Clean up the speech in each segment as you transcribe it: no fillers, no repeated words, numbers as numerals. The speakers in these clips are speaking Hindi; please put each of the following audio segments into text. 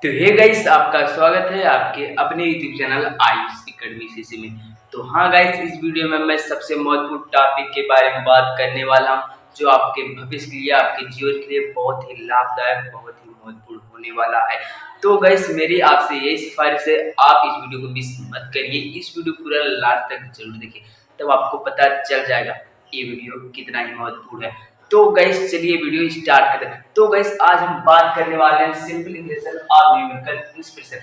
तो हे गाइस, आपका स्वागत है आपके अपने YouTube channel Ayush academy CC में। तो हाँ गाइस, इस वीडियो में मैं सबसे महत्वपूर्ण टॉपिक के बारे में बात करने वाला हूँ जो आपके भविष्य के लिए, आपके जीवन के लिए बहुत ही लाभदायक, बहुत ही महत्वपूर्ण होने वाला है। तो गाइस, मेरी आपसे यही सिफारिश है, आप इस वीडियो को मिस मत करिए, इस वीडियो पूरा लास्ट तक जरूर देखिए, तब आपको पता चल जाएगा ये वीडियो कितना ही महत्वपूर्ण है। तो गाइस चलिए वीडियो स्टार्ट करते हैं। तो गाइस आज हम बात करने वाले हैं simple English of numerical expression.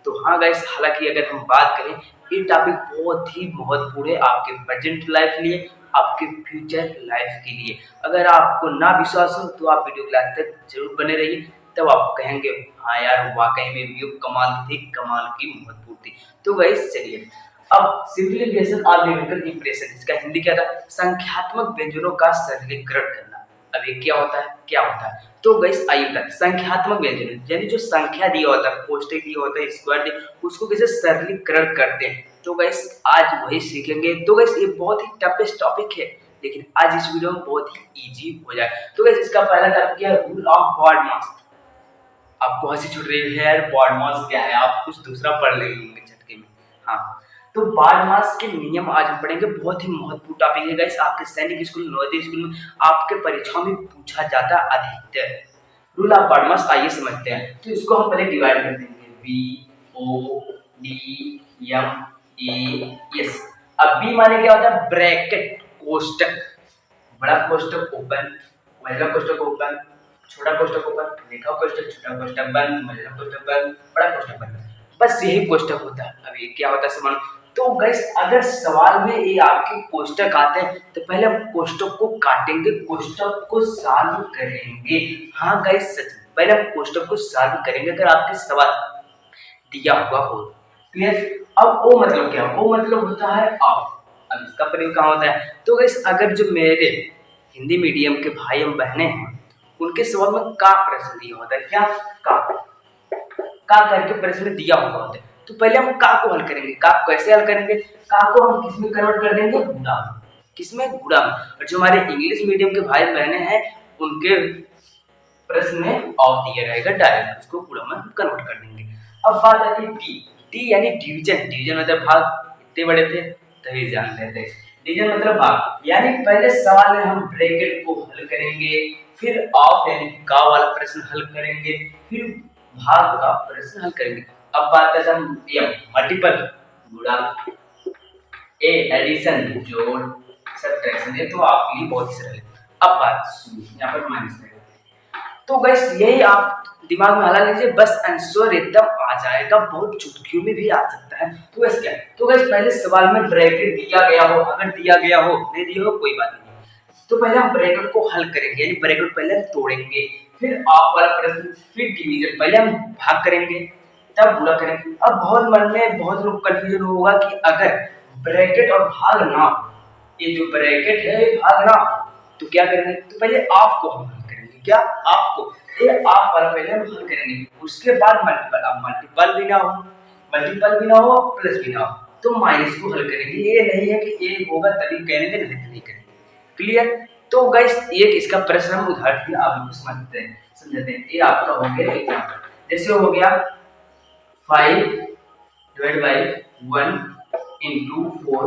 तो हाँ गाइस, हालांकि अगर हम बात करें, ये टॉपिक बहुत ही महत्वपूर्ण है आपके प्रेजेंट लाइफ के लिए, आपके फ्यूचर लाइफ के लिए। अगर आपको ना विश्वास हो तो आप वीडियो क्लास तक जरूर बने रहिए, तब आप कहेंगे हाँ यार वाकई में वीडियो कमाल थी, कमाल की महत्वपूर्ण थी। तो गाइस चलिए, अब सिंप्लीफिकेशन ऑफ न्यूमेरिकल एक्सप्रेशन, इसका हिंदी क्या था? संख्यात्मक व्यंजनों का सरलीकरण करना। अब ये क्या होता है, क्या होता है? तो गाइस आइए बताएं, संख्यात्मक व्यंजन यानी जो संख्या दिया होता है, कोष्टक दिया होता है, स्क्वायर दिया, उसको कैसे सरलीकरण करते हैं। तो गाइस आज वही सीखेंगे। तो गाइस ये बहुत ही टफेस्ट टॉपिक है, लेकिन आज इस वीडियो में बहुत ही इजी हो जाए। तो गाइस इसका पहला टॉपिक है रूल ऑफ BODMAS। आपको हंसी छूट रही है यार, BODMAS क्या है? आप कुछ दूसरा पढ़ रहे होंगे झटके में। हाँ, तो BODMAS के नियम आज हम पढ़ेंगे। बहुत ही महत्वपूर्ण टॉपिक है गाइस, आपके सैनिक स्कूल, नवोदय स्कूल में आपके परीक्षाओं में पूछा जाता अधिकतर। रूल ऑफ BODMAS आइए समझते हैं। तो इसको हम पहले डिवाइड कर देंगे, BODMAS। अब बी माने क्या होता है? ब्रैकेट, कोष्टक, बड़ा कोष्टक ओपन, महिला कोष्टक ओपन, छोटा कोष्टक ओपन, रेखा कोष्टक, छोटा कोष्टक बंद, महिला कोष्टक बंद, बड़ा कोष्टक बंद। बस यही कोष्टक होता है। अब ये क्या होता है समान। तो गाइस अगर सवाल में ये आपके कोष्टक आते हैं तो पहले हम कोष्टक को काटेंगे, कोष्टक को सॉल्व करेंगे। हाँ गाइस सच, पहले हम कोष्टक को सॉल्व करेंगे अगर आपके सवाल दिया हुआ हो। क्लियर? अब ओ मतलब क्या? ओ मतलब होता है आप। अब इसका प्रयोग कहाँ होता है? तो गाइस अगर जो मेरे हिंदी मीडियम के भाई एवं बहनें हैं, उनके सवाल में का प्रश्न दिया होता है, क्या का करके प्रश्न दिया हुआ होता है, तो पहले हम का को हल करेंगे। का कैसे हल करेंगे? का को हम किस में कन्वर्ट कर देंगे? गुणा। किसमें? गुणा में। और जो हमारे इंग्लिश मीडियम के भाई बहनें हैं, उनके प्रश्न में ऑफ दिया रहेगा, डायरेक्ट उसको गुणा में कन्वर्ट कर देंगे। अब बात आती है टी। टी यानी डिवीजन। डिवीजन मतलब भाग। इतने बड़े थे तभी जान लेते। डिवीजन मतलब भाग, यानी पहले सवाल में हम ब्रैकेट को हल करेंगे, फिर ऑफ यानी का वाला प्रश्न हल करेंगे, फिर भाग का प्रश्न हल करेंगे। अब बात करते हैं हम मल्टीपल, गुणा, ए एडिशन, जोड़, सब्ट्रैक्शन। ये तो आपके लिए बहुत ही सरल है। अब बात यहाँ पर माइनस करेंगे। तो गैस यही आप दिमाग में हला लीजिए, बस आंसर एकदम आ जाएगा, बहुत चुटकियों में भी आ सकता है। तो गैस क्या? तो गैस पहले सवाल में ब्रैकेट दिया गया हो, अगर दिया गया हो, नहीं दिया हो कोई बात नहीं, तो पहले हम ब्रैकेट को हल करेंगे, यानी ब्रैकेट पहले हम तोड़ेंगे, फिर ऑफ वाला प्रश्न, फिर डिवीजन, पहले हम भाग करेंगे तब गुणा करेंगे। अब बहुत मन में बहुत लोग कंफ्यूजन होगा कि अगर ब्रैकेट और भाग ना, ये जो ब्रैकेट है भाग ना, तो क्या करेंगे? तो पहले ऑफ को हम हल करेंगे। क्या? ऑफ को, ये ऑफ वाला पहले हम हल करेंगे, उसके बाद मल्टीपल। अब मल्टीपल भी ना हो, मल्टीपल भी ना हो, प्लस भी ना हो, तो माइनस को हल करेंगे। ये नहीं है कि ये होगा तभी करेंगे, नहीं करेंगे। क्लियर? तो गाइस एक इसका प्रश्न हम उदाहरण आप समझते हैं, समझते हैं। ये आपका हो गया एग्जांपल, जैसे हो गया 5 डिवाइड बाय 1 into 4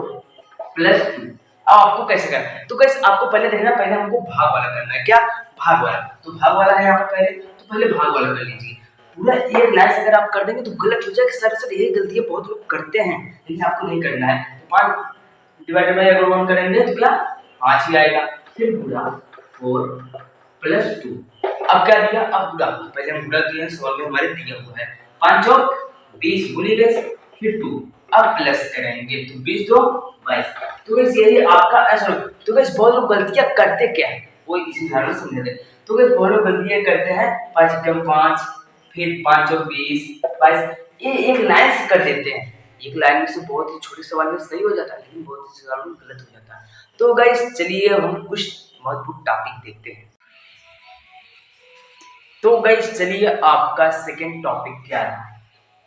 प्लस 2। अब आपको कैसे करना है? तो गाइस आपको पहले देखना, पहले हमको भाग वाला करना है। क्या? भाग वाला। तो भाग वाला है यहाँ पर पहले, तो पहले भाग वाला कर लीजिए। पूरा एक लाइन अगर आप कर देंगे तो गलत हो जाएगा। सर यही गलतियां बहुत लोग करते हैं, लेकिन आपको नहीं करना है। तो 5 डिवाइडेड बाय अगर 1 करेंगे तो क्या 5 ही आएगा, फिर गुणा 4 प्लस 2। अब क्या दिया? अब गुणा, पहले हम गुणा किए, सवाल में हमारे दिया हुआ है 5 और 20 गुनी 10, फिर 2। अब प्लस करेंगे तो 20 2 22। तो गाइस यही आपका आंसर। तो गाइस बहुत लोग गलतियां करते क्या है, वो इसी उदाहरण में समझ लेते। तो गाइस बहुत लोग गलतियां करते हैं 5 कम 5, फिर 5 और 20 22, ये एक लाइन से कर देते हैं। एक लाइन में से बहुत ही छोटे सवाल में सही हो जाता है, लेकिन बहुत ही सवाल में गलत हो जाता है। तो गाइस चलिए हम कुछ महत्वपूर्ण टॉपिक देखते हैं। तो गाइस चलिए आपका सेकंड टॉपिक क्या है?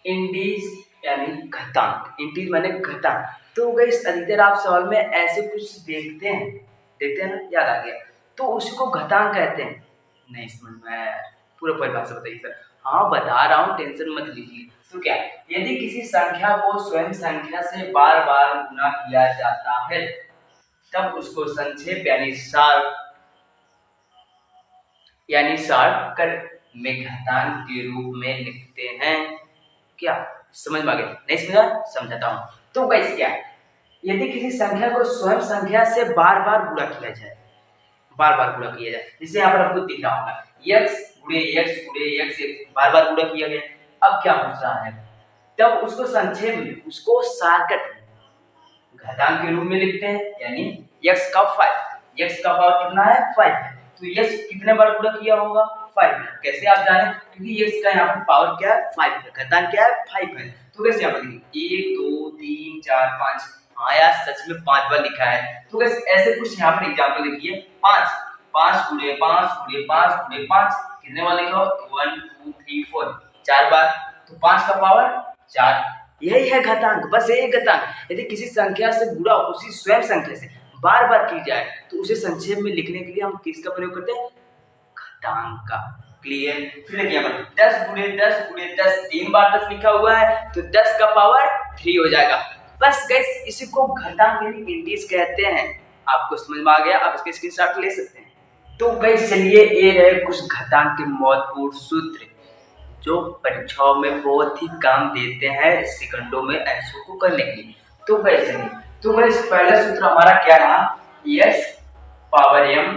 इंडीज यानी घातांक। इंडीज माने घातांक। तो गाइस अधिकतर आप सवाल में ऐसे कुछ देखते हैं ना, याद आ गया, तो उसको घातांक कहते हैं। नहीं समझ में आया, पूरा परिभाषा बताइए सर। हाँ बता रहा हूँ, टेंशन मत लीजिए। तो क्या, यदि किसी संख्या को स्वयं संख्या से बार बार गुणा किया जाता है तब उसको संक्षेप यानी शॉर्टकट में घातांक के रूप में लिखते हैं। क्या समझ में आ गया? नहीं समझा? समझाता हूँ। तो गाइस क्या है, यदि किसी संख्या को स्वयं संख्या से बार बार गुणा किया जाए, जैसे यहाँ पर आपको दिख रहा होगा x गुणे x बार बार गुणा किया गया। अब क्या पूछ रहा है, तब उसको संक्षेप में, उसको शॉर्टकट में घातांक के रूप में लिखते हैं, यानी x का पावर कितना है 5 है, तो x कितने बार गुणा किया होगा 5। कैसे आप जाने, क्योंकि x का यहाँ पर पावर क्या है 5 है, घातांक क्या है 5 है। तो कैसे यहाँ पर 1 2 3 4 5, हाँ यार सच में 5 बार लिखा है। तो कैसे ऐसे कुछ यहाँ पर एग्जाम्पल देखिए, 5 गुणे 5 गुणे 5 गुणे 5 कितने बार लिखा हो 1 2 3 4, 4 बार, तो 5 का पावर 4, यही है घातांक, बस यही घातांक। यदि किसी संख्या से गुणा उसी स्वयं संख्या से बार बार की जाए तो उसे संक्षेप में लिखने के लिए हम किसका प्रयोग करते हैं, घातांक का। क्लियर? फिर देखिए यहाँ पर 10 गुणे 10 गुणे 10, 3 बार 10 लिखा हुआ है तो 10 का पावर 3 हो जाएगा। बस गाइस इसी को घातांक यानी इंटीज कहते हैं। आपको समझ में आ गया? आप इसके स्क्रीनशॉट ले सकते हैं। तो गाइस चलिए ये रहे कुछ घातांक के महत्वपूर्ण सूत्र जो परीक्षाओं में बहुत ही काम देते हैं सेकंडों में आंसर को करने के लिए। तो गाइस पहला सूत्र हमारा क्या रहा, x पावर m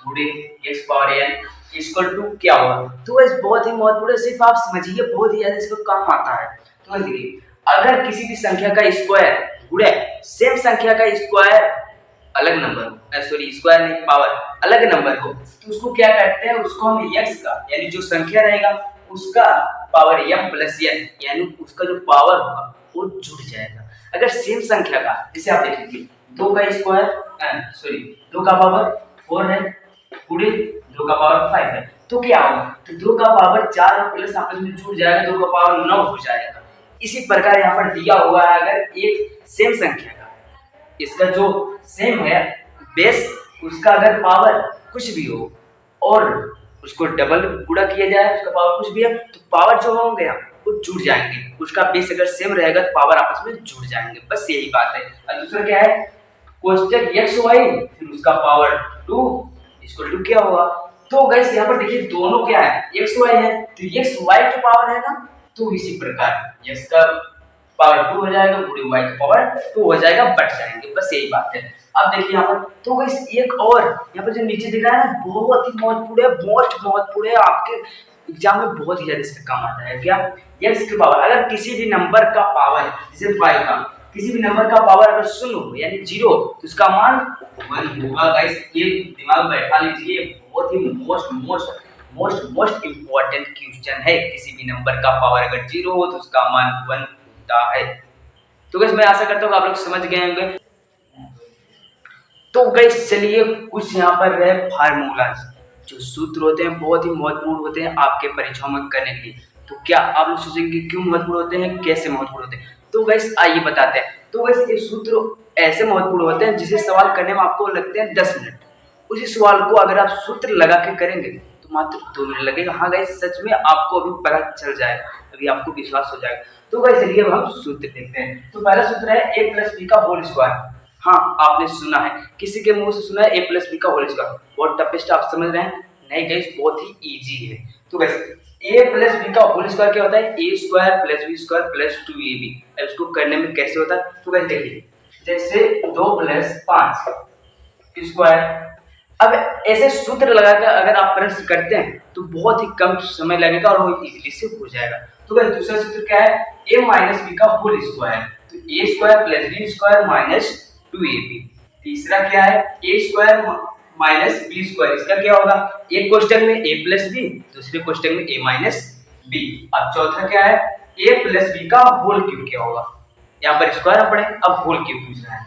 गुणे x power n equal to क्या हुआ। तो गाइस बहुत ही महत्वपूर्ण, सिर्फ आप समझिए, बहुत ही ज्यादा इसका काम आता है। तो देखिए, अगर किसी भी संख्या का स्क्वायर गुणे सेम संख्या का स्क्वायर अलग नंबर हो, सॉरी स्क्वायर नहीं पावर अलग नंबर हो, तो उसको क्या करते हैं, उसको हम x का यानी जो संख्या रहेगा उसका पावर m प्लस n यानी उसका जो पावर होगा वो जुड़ जाएगा। अगर सेम संख्या का, जैसे आप देख लीजिए 2 का स्क्वायर 2 का पावर 4 है गुणे 2 का पावर 5 है, तो क्या होगा, तो 2 का पावर 4 और प्लस आपस में जुड़ जाएगा, 2 का पावर 9 हो जाएगा। इसी प्रकार यहाँ पर दिया हुआ है, अगर एक सेम संख्या का इसका जो सेम है बेस, उसका अगर पावर कुछ भी हो और उसको डबल गुणा किया जाए, उसका पावर कुछ भी है, तो पावर जो होंगे वो जुड़ जाएंगे। उसका बेस अगर सेम रहेगा तो पावर आपस में जुड़ जाएंगे, बस यही बात है। और दूसरा क्या है, कोष्टक x y फिर उसका पावर 2 इक्वल टू क्या होगा। तो गाइस यहाँ पर देखिए दोनों क्या है, x y है, तो x y की पावर है ना, तो इसी प्रकार x का पावर 2 हो जाएगा गुणे y का पावर 2 हो जाएगा, बट जाएंगे, बस यही बात है। अब देखिए यहाँ पर, तो गाइस एक और यहाँ पर जो नीचे दिख रहा है ना, बहुत ही महत्वपूर्ण है, मोस्ट महत्वपूर्ण है, आपके एग्जाम में बहुत ही ज्यादा इसका काम आता है। क्या, x की पावर, अगर किसी भी नंबर का पावर, जैसे 5 का किसी भी नंबर का पावर अगर 0 यानी 0 तो उसका मान 1 होगा। गाइस ये दिमाग में बैठा लीजिए, बहुत ही मोस्ट इंपॉर्टेंट क्वेश्चन है। किसी भी नंबर का पावर अगर 0 हो तो उसका मान 1 होता है। तो गाइस मैं आशा करता हूँ आप लोग समझ गए होंगे। तो गाइस चलिए कुछ यहाँ पर रहे फार्मूलाज, जो सूत्र होते हैं बहुत ही महत्वपूर्ण होते हैं आपके परीक्षाओं में करने के लिए। तो क्या आप लोग सोचेंगे क्यों महत्वपूर्ण होते हैं, कैसे महत्वपूर्ण होते हैं, तो गाइस आइए बताते हैं। तो गाइस ये सूत्र ऐसे महत्वपूर्ण होते हैं जिसे सवाल करने में आपको लगते हैं 10 मिनट, उसी सवाल को अगर आप सूत्र लगा के करेंगे तो मात्र 2 मिनट लगेगा। हाँ गाइस सच में आपको अभी पता चल जाएगा, अभी आपको विश्वास हो जाएगा। तो गाइस चलिए अब हम सूत्र देखते हैं। तो पहला सूत्र है a प्लस बी का होल स्क्वायर। हाँ आपने सुना है, किसी के मुंह से सुना है a प्लस बी का होल स्क्वायर, बहुत टफेस्ट आप समझ रहे हैं, नहीं गाइस बहुत ही इजी है। तो गाइस a प्लस बी का होल स्क्वायर क्या होता है, a square plus B square plus 2ab। अब इसको करने में कैसे होता है, तो गाइस देखिए, जैसे 2 प्लस 5 स्क्वायर, अब ऐसे सूत्र लगाकर अगर आप प्रश्न करते हैं तो बहुत ही कम समय लगेगा और वो इजीली से हो जाएगा। तो गाइस दूसरा सूत्र क्या है, a माइनस बी का होल स्क्वायर, तो a square plus B square minus 2ab। तीसरा क्या है, a square minus b square, इसका क्या होगा, एक क्वेश्चन में a प्लस बी, दूसरे क्वेश्चन में a माइनस बी। अब चौथा क्या है, a प्लस बी का होल क्यूब क्या होगा, यहाँ पर स्क्वायर पढ़े, अब होल क्यूब पूछ रहा है,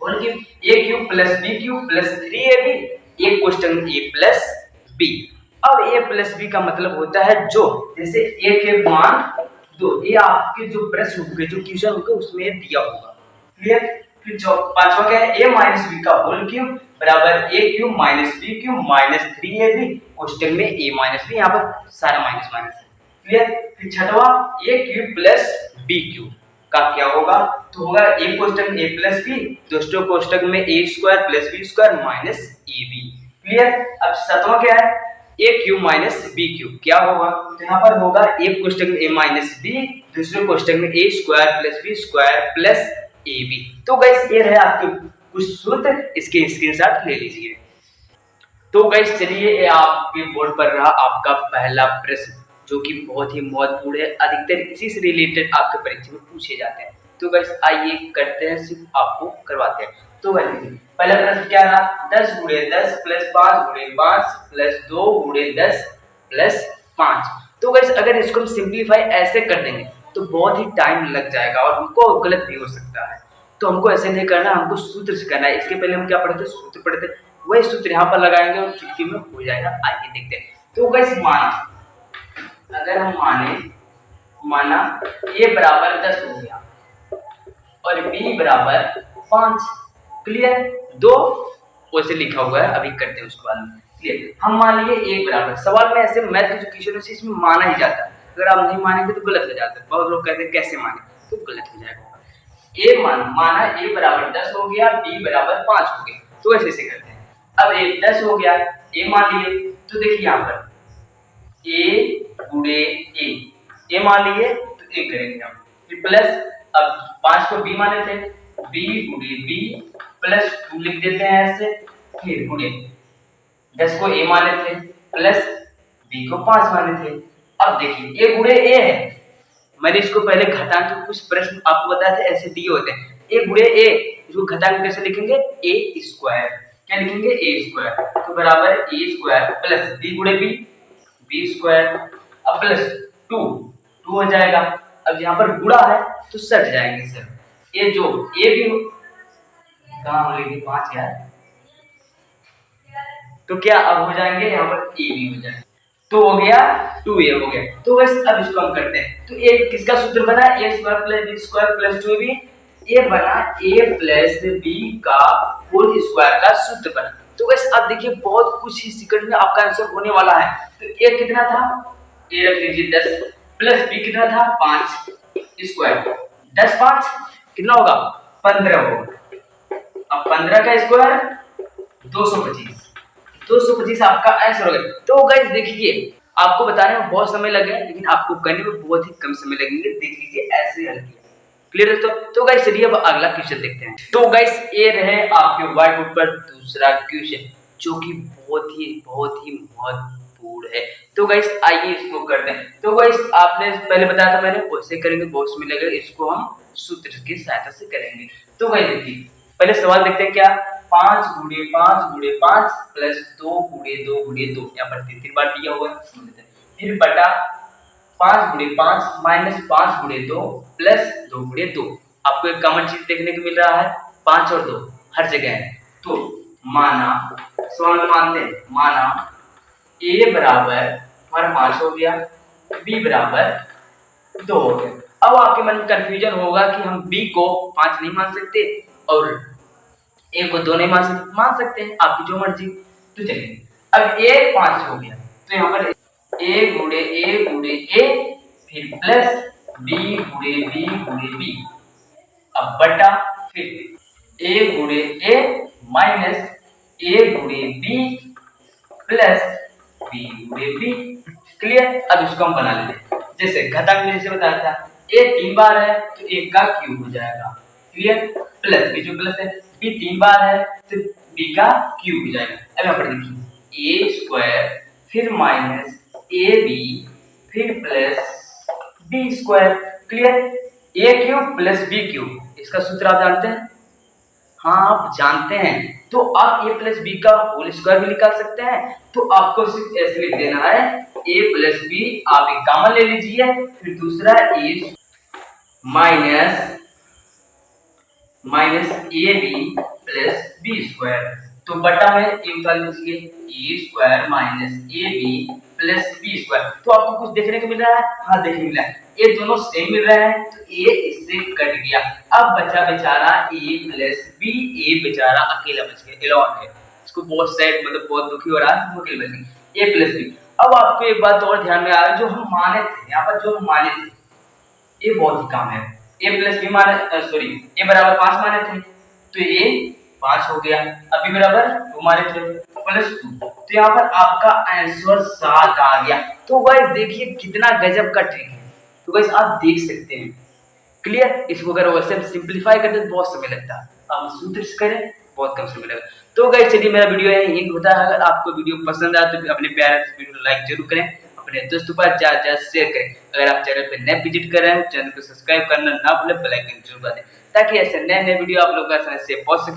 whole cube a cube plus b cube plus 3ab, एक क्वेश्चन में a प्लस b। अब a प्लस b का मतलब होता है जो, जैसे a के मान 2, ये आपके जो प्रश्न होंगे जो क्वेश्चन होंगे उसमें दिया होगा। क्लियर? फिर पांचवा क्या है, a माइनस बी का होल क्यूब बराबर a cube minus b cube minus 3ab, question में a माइनस बी, यहाँ पर सारा माइनस माइनस है। क्लियर। फिर छठवा ए क्यूब प्लस बी क्यूब का क्या होगा, तो होगा एक कोष्टक में ए प्लस बी, दूसरे कोष्टक में A square plus B square minus A B. Clear. अब सातवां क्या है, A cube minus B cube क्या होगा, तो यहाँ पर होगा एक कोष्टक में ए माइनस बी, दूसरे कोष्टक में A square plus B square plus A B. तो गाइस ये रहे आपके कुछ सूत्र, इसके स्क्रीनशॉट ले लीजिए। तो गाइस चलिए ये आपके बोर्ड पर रहा आपका पहला प्रश्न, जो कि बहुत ही महत्वपूर्ण है, अधिकतर इसी से रिलेटेड आपके परीक्षा में पूछे जाते हैं। तो गाइस आइए करते हैं, सिर्फ आपको करवाते हैं। तो गाइस देखिए पहला प्रश्न क्या रहा, 10 गुणे 10 प्लस 5 गुणे 5 प्लस 2 गुणे 10 प्लस 5। तो गाइस अगर इसको हम सिंप्लीफाई ऐसे कर देंगे तो बहुत ही टाइम लग जाएगा और हमको गलत भी हो सकता है। तो हमको ऐसे नहीं करना, हमको सूत्र से करना है। इसके पहले हम क्या पढ़ते थे, सूत्र पढ़ते थे, वही सूत्र यहाँ पर लगाएंगे और चुटकी में हो जाएगा। आइए देखते हैं। तो गाइस माना, अगर हम माना a बराबर 10 हो गया और b बराबर 5। क्लियर। दो वैसे लिखा हुआ है, अभी करते हैं उसके बाद में। क्लियर। हम मान लिए a बराबर, सवाल में ऐसे मैथ के जो क्वेश्चन है इसमें माना ही जाता है, अगर आप नहीं मानेंगे तो गलत हो जाता है। बहुत लोग कहते हैं कैसे माने, तो गलत हो जाएगा। माना a बराबर 10 हो गया, b बराबर 5 हो गया, तो ऐसे ऐसे करते हैं। अब a 10 हो गया, a मान लिए, तो देखिए यहाँ पर a गुणे a मान लिए तो a करेंगे हम, फिर प्लस, अब 5 को b माने थे, b गुणे b प्लस 2 लिख देते हैं ऐसे, फिर गुणे 10 को a माने थे प्लस b को 5 माने थे। अब देखिए a गुणे a है, मैंने इसको पहले घटांक के कुछ प्रश्न आपको बताए थे, ऐसे दिए होते हैं। ए गुणे ए, इसको घटांक कैसे लिखेंगे, ए स्क्वायर, क्या लिखेंगे ए स्क्वायर, तो बराबर ए स्क्वायर प्लस बी गुणे बी, बी स्क्वायर, अब प्लस 2 हो जाएगा। अब यहाँ पर गुणा है तो सट जाएंगे सर, ये जो ए भी कहाँ हो लेंगे 5 यार, तो क्या अब हो जाएंगे यहाँ पर ए भी हो जाएगा, तो हो गया 2a हो गया। तो बस अब इसको हम करते हैं। तो a किसका सूत्र बना, a square plus b square plus 2b, ये बना a प्लस b का होल स्क्वायर का सूत्र बना। तो बस अब देखिए बहुत कुछ ही सेकंड में आपका आंसर होने वाला है। तो a कितना था, a रख लीजिए 10 प्लस b कितना था 5 स्क्वायर, 10 5 कितना होगा 15 होगा। अब 15 का स्क्वायर 225, 225 आपका आंसर हो गया। तो गाइस देखिए आपको बताने में बहुत समय लगे, लेकिन आपको करने में बहुत ही कम समय लगेंगे। देख लीजिए ऐसे हल किया। क्लियर है। तो गाइस चलिए अब अगला क्वेश्चन देखते हैं। तो गाइस ये रहे आपके व्हाइट बोर्ड पर दूसरा क्वेश्चन, जो कि बहुत ही महत्वपूर्ण है। तो गाइस आइए इसको करते हैं। तो गाइस आपने पहले बताया था मैंने, वैसे करेंगे, बॉक्स में लगेगा, इसको हम सूत्र की सहायता से करेंगे। तो गाइस देखिए पहले सवाल देखते हैं क्या, 5 गुणे 5 गुणे 5 प्लस 2 गुणे 2 गुणे 2, यहाँ पर 3 बार दिया हुआ है, फिर बटा 5 गुणे 5 माइनस 5 गुणे 2 प्लस 2 गुणे 2। आपको एक कॉमन चीज देखने को मिल रहा है, 5 और 2 हर जगह है। तो माना, सवाल में मानते हैं, माना a बराबर हमारा 5 हो गया, b बराबर 2 हो गया। अब आपके मन में कंफ्यूजन होगा कि हम b को 5 नहीं मान सकते और a को 2 नहीं मान सकते हैं, आपकी जो मर्जी। तो चलिए अब a 5 हो गया, तो यहाँ पर a गुणे a फिर प्लस b गुणे b, अब बटा फिर a गुणे a माइनस a गुणे b प्लस b गुणे b। क्लियर। अब इसको हम बना लेते हैं, जैसे घटांक में जैसे बताया था a 3 बार है तो a का क्यूब हो जाएगा। क्लियर। प्लस b जो प्लस है, b 3 बार है तो b का क्यूब हो जाएगा। अब यहाँ पर देखिए a स्क्वायर फिर माइनस ab फिर plus b square. Clear. a cube plus b cube, इसका सूत्र आप जानते हैं, हाँ आप जानते हैं। तो आप a प्लस बी का होल स्क्वायर भी निकाल सकते हैं। तो आपको सिर्फ ऐसे लिख देना है, a प्लस बी आप एक कॉमन ले लीजिए, फिर दूसरा a minus A B plus B square, तो बटा में ए उतार लीजिए, A square minus A B plus B square. तो आपको कुछ देखने को मिल रहा है, हाँ देखने को मिल रहा है, ये दोनों सेम मिल रहे हैं, तो ए इससे कट गया। अब बचा बेचारा ए प्लस बी, ए बेचारा अकेला बच गया, एलॉन है, इसको बहुत सैड मतलब बहुत दुखी हो रहा है, वो अकेले बच गए, ए प्लस बी। अब आपको एक बात और ध्यान में आ रहा है, जो हम माने थे यहाँ पर, जो हम माने थे ये बहुत ही काम है। ए प्लस बी माने, सॉरी, ए बराबर 5 माने थे तो ये 5 हो गया। अब बी बराबर 2 माने थे प्लस 2, तो यहाँ पर आपका आंसर 7 आ गया। तो गाइस देखिए कितना गजब का ट्रिक है। तो गाइस आप देख सकते हैं, क्लियर। इसको अगर वैसे सिंपलीफाई करते तो बहुत समय लगता है, अब सूत्र से करें बहुत कम समय लगेगा। तो गाइस चलिए मेरा वीडियो यही एंड होता है। अगर आपको वीडियो पसंद आए तो अपने प्यारे से वीडियो को लाइक जरूर करें, अपने दोस्तों पर ज्यादा शेयर करें। अगर आप चैनल पर नए विजिट कर रहे हैं, चैनल को सब्सक्राइब करना ना भूलें, बेल आइकन जरूर दबा दें ताकि ऐसे नए नए वीडियो आप लोगों के सामने से पहुंच सके।